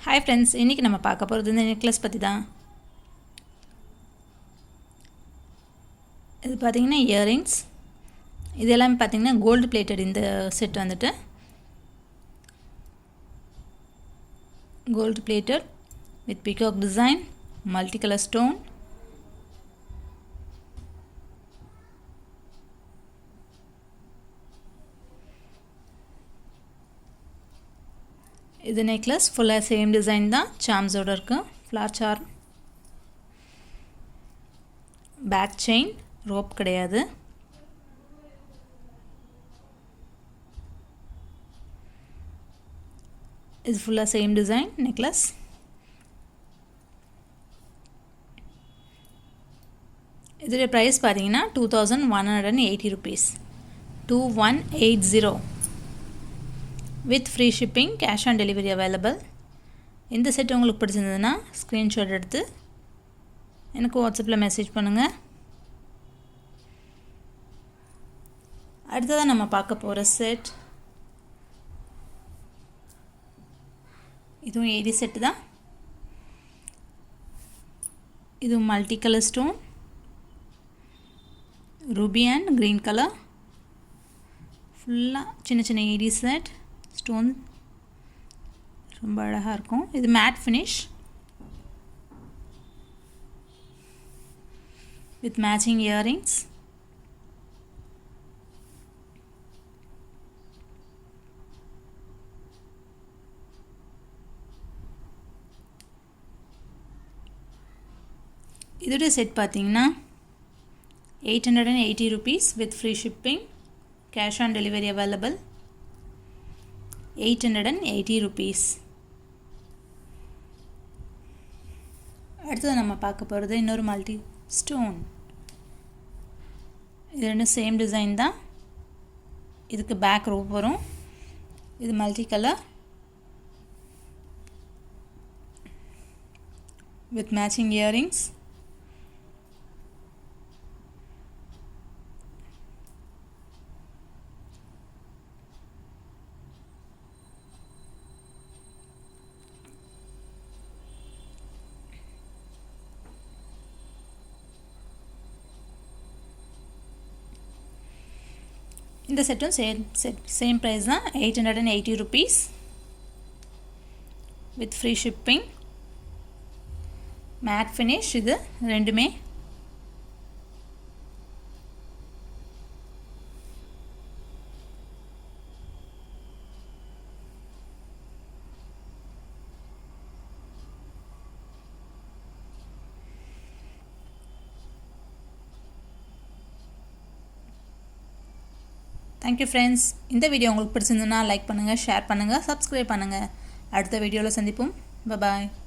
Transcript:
Hi friends, இன்னைக்கு நம்ம பார்க்க போறது இந்த நெக்லஸ் பத்தி தான். இது பாத்தீங்கன்னா இயரிங்ஸ். இது எல்லாமே பாத்தீங்கன்னா கோல்ட் பிளேட்டட் இந்த செட் வந்துட்டு. Gold plated with peacock design, multicolor stone. இது நெக்லஸ் ஃபுல்லா சேம் டிசைன் தான், charms ஓட இருக்கு. flower charm. Back chain, rope கிடையாது. இது ஃபுல்லா சேம் டிசைன் நெக்லஸ். இதோட பிரைஸ் பாத்தீங்கன்னா 2180 rupees. 2180 with free shipping, cash on delivery available. இந்த செட் உங்களுக்கு பிடிச்சிருந்ததுன்னா ஸ்கிரீன்ஷாட் எடுத்து எனக்கு வாட்ஸ்அப்ல மெசேஜ் பண்ணுங்க. அடுத்ததா நம்ம பார்க்க போற செட் இதுவும் ஏடி செட் தான். இது multi colour stone, Ruby and green colour, ஃபுல்லா சின்ன சின்ன ஏடி செட் ஸ்டோன் ரொம்ப அழகா இருக்கும். இது matte finish with matching earrings. இதோட செட் பாத்தீங்கன்னா 880 rupees with free shipping, cash on delivery available. 880 rupees. அடுத்து நம்ம பார்க்க போறது இன்னொரு மல்டி ஸ்டோன். இது ரெண்டும் சேம் டிசைன் தான். இதுக்கு பேக் ரோப் வரும். இது multi colour with matching earrings. இந்த செட்டும் சேம் price தான், 880 rupees with free shipping. matte finish இது ரெண்டுமே. Thank you friends. இந்த வீடியோ உங்களுக்கு பிடிச்சிருந்தா லைக் பண்ணுங்க, ஷேர் பண்ணுங்க, சப்ஸ்கிரைப் பண்ணுங்க. அடுத்த வீடியோல சந்திப்போம். Bye bye.